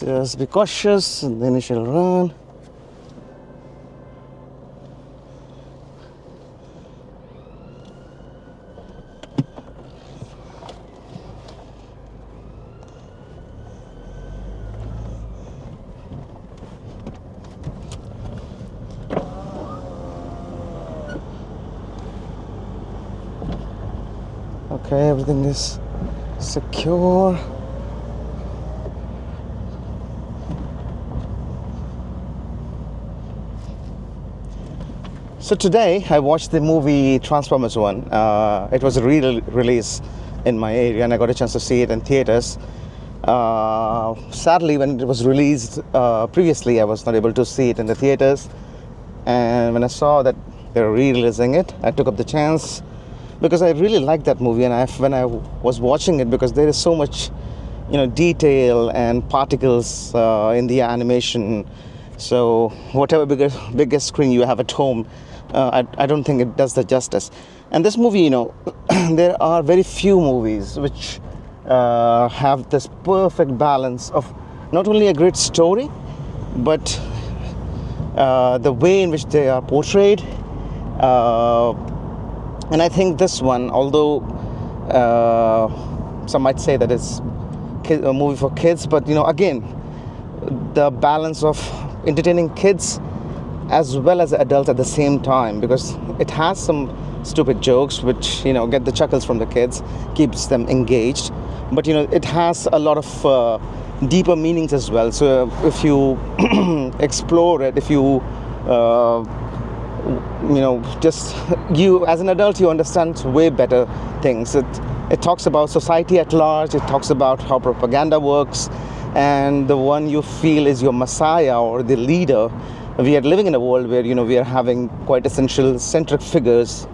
Just be cautious in the initial run. Okay, everything is secure. So today I watched the movie Transformers 1. It was a re-release in my area and I got a chance to see it in theaters. Sadly, when it was released previously, I was not able to see it in the theaters. And when I saw that they were re-releasing it, I took up the chance because I really liked that movie. And when I was watching it, because there is so much, detail and particles in the animation. So whatever biggest screen you have at home, I don't think it does the justice. And this movie, there are very few movies which have this perfect balance of not only a great story, but the way in which they are portrayed. And I think this one, although some might say that it's a movie for kids, but again, the balance of entertaining kids as well as adults at the same time, because it has some stupid jokes which get the chuckles from the kids, keeps them engaged, but it has a lot of deeper meanings as well. So if you explore it, if you just you as an adult, you understand way better things. It talks about society at large, it talks about how propaganda works, and the one you feel is your messiah or the leader. We are living in a world where we are having quite essential centric figures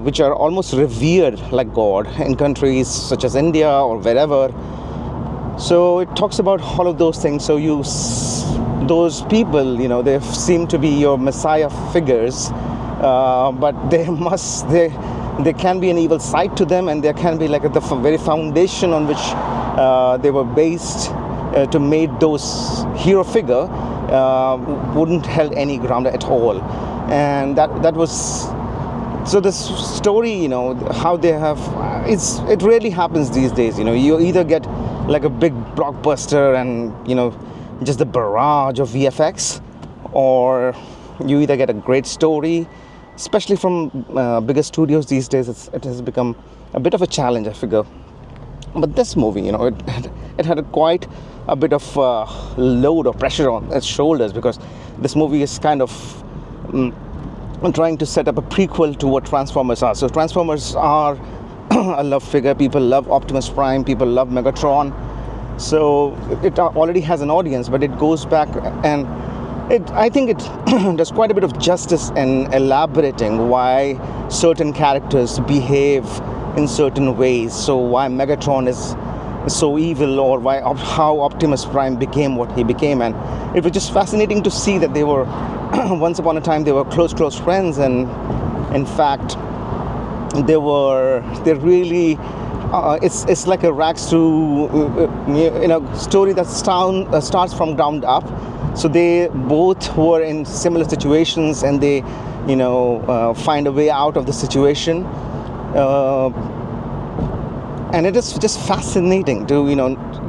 which are almost revered like God in countries such as India or wherever. So it talks about all of those things. So those people, they seem to be your messiah figures, but there can be an evil side to them, and there can be like the very foundation on which they were based to make those hero figure wouldn't held any ground at all. And that was, so this story, how they have, it really happens these days. You either get like a big blockbuster and just the barrage of VFX, or you either get a great story, especially from bigger studios these days. It has become a bit of a challenge, I figure. But this movie, it had quite a bit of load or pressure on its shoulders, because this movie is kind of trying to set up a prequel to what Transformers are. So Transformers are a love figure. People love Optimus Prime. People love Megatron. So it already has an audience, but it goes back and I think it does quite a bit of justice in elaborating why certain characters behave in certain ways. So why Megatron is so evil, or how Optimus Prime became what he became. And it was just fascinating to see that they were once upon a time they were close friends, and in fact they really it's like a rags to story that starts from ground up. So they both were in similar situations, and they find a way out of the situation. And it is just fascinating to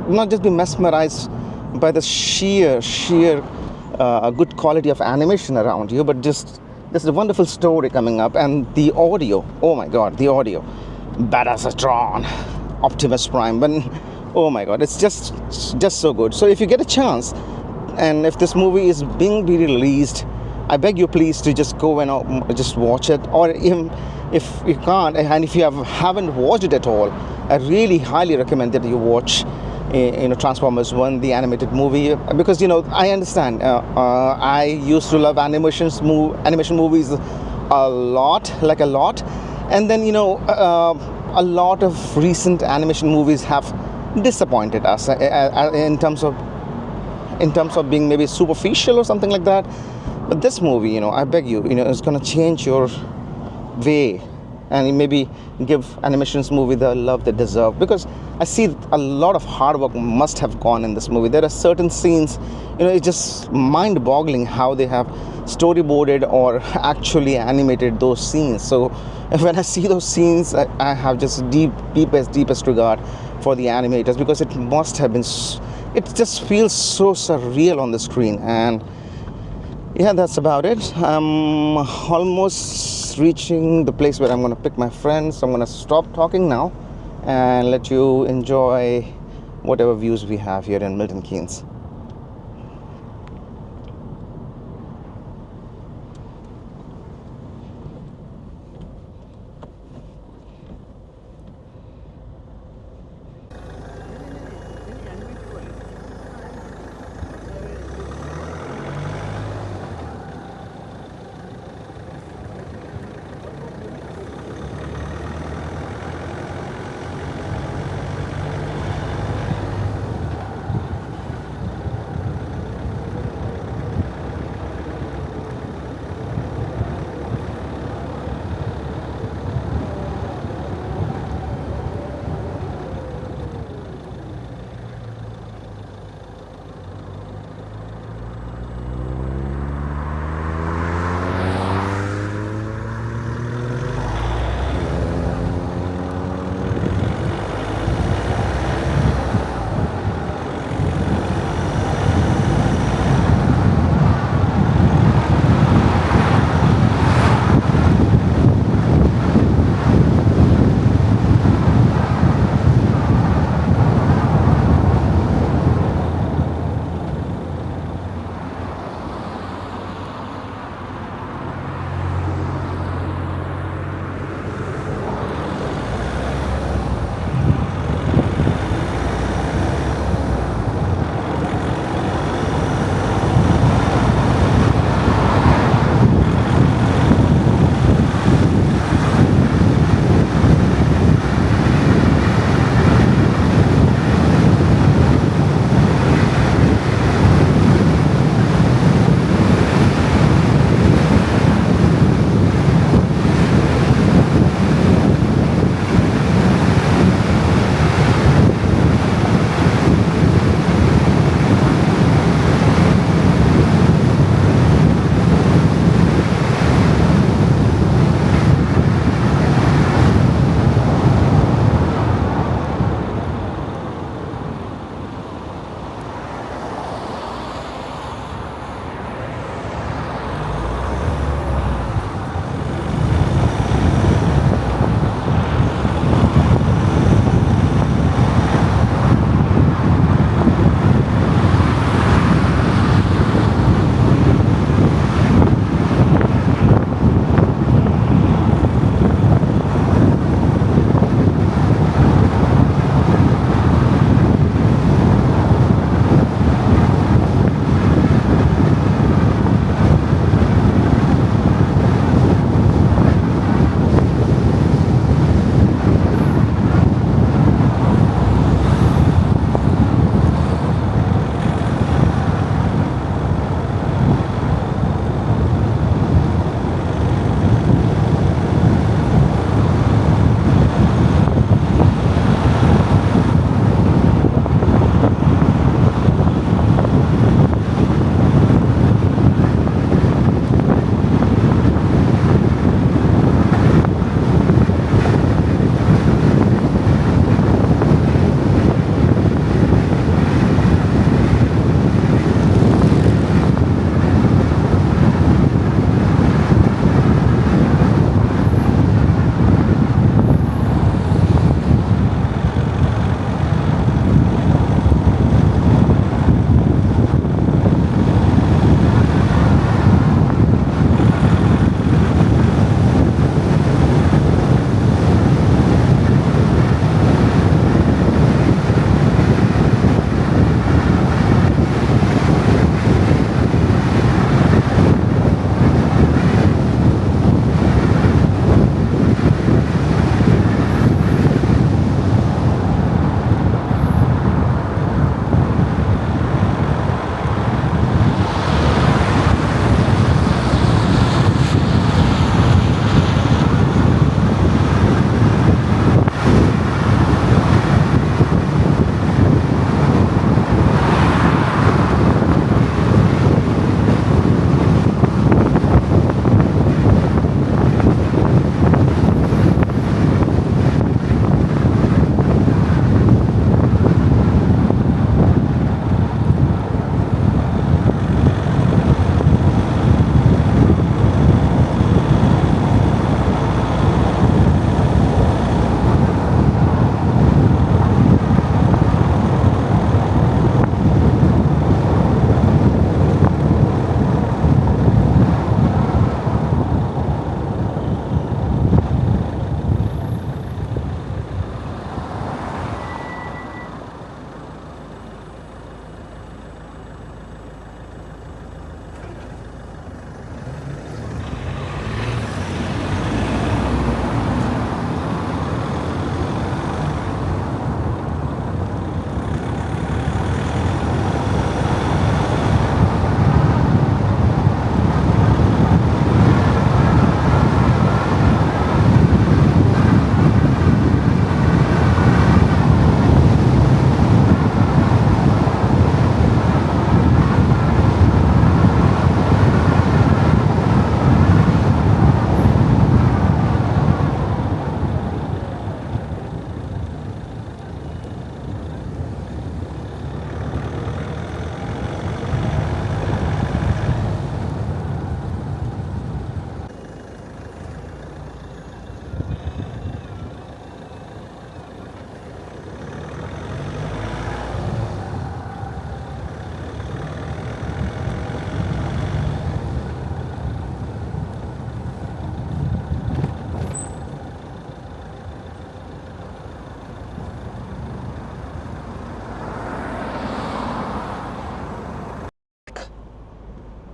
not just be mesmerized by the sheer good quality of animation around you, but just there's a wonderful story coming up. And the audio, oh my god, the audio, Badassatron, Optimus Prime, but oh my god, it's just so good. So if you get a chance, and if this movie is being released, I beg you please to just go and just watch it. Or even if you can't, and if you haven't watched it at all, I really highly recommend that you watch Transformers 1, the animated movie, because I understand. I used to love animation movies a lot, and then a lot of recent animation movies have disappointed us in terms of being maybe superficial or something like that. But this movie, I beg you, it's going to change your way and maybe give animations movie the love they deserve, because I see a lot of hard work must have gone in this movie. There are certain scenes, it's just mind-boggling how they have storyboarded or actually animated those scenes. So when I see those scenes, I have just deepest regard for the animators, because it must have been, it just feels so surreal on the screen. And yeah, that's about it. I'm almost reaching the place where I'm going to pick my friends. I'm going to stop talking now and let you enjoy whatever views we have here in Milton Keynes.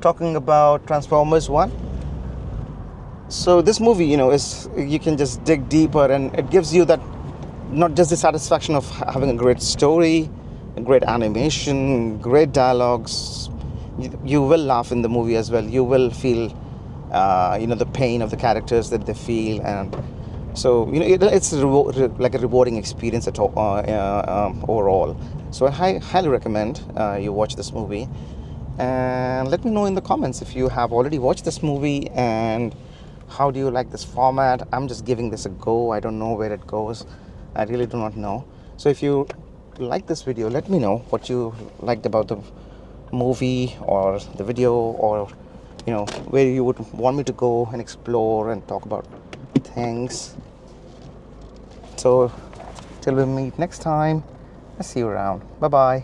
talking about Transformers 1. So this movie, is, you can just dig deeper, and it gives you that, not just the satisfaction of having a great story, a great animation, great dialogues. You will laugh in the movie as well. You will feel, the pain of the characters that they feel, and so it's like a rewarding experience at all, overall. So I highly recommend you watch this movie, and let me know in the comments if you have already watched this movie and how do you like this format. I'm just giving this a go. I don't know where it goes. I really do not know. So if you like this video, let me know what you liked about the movie or the video, or where you would want me to go and explore and talk about things. So till we meet next time, I'll see you around. Bye bye.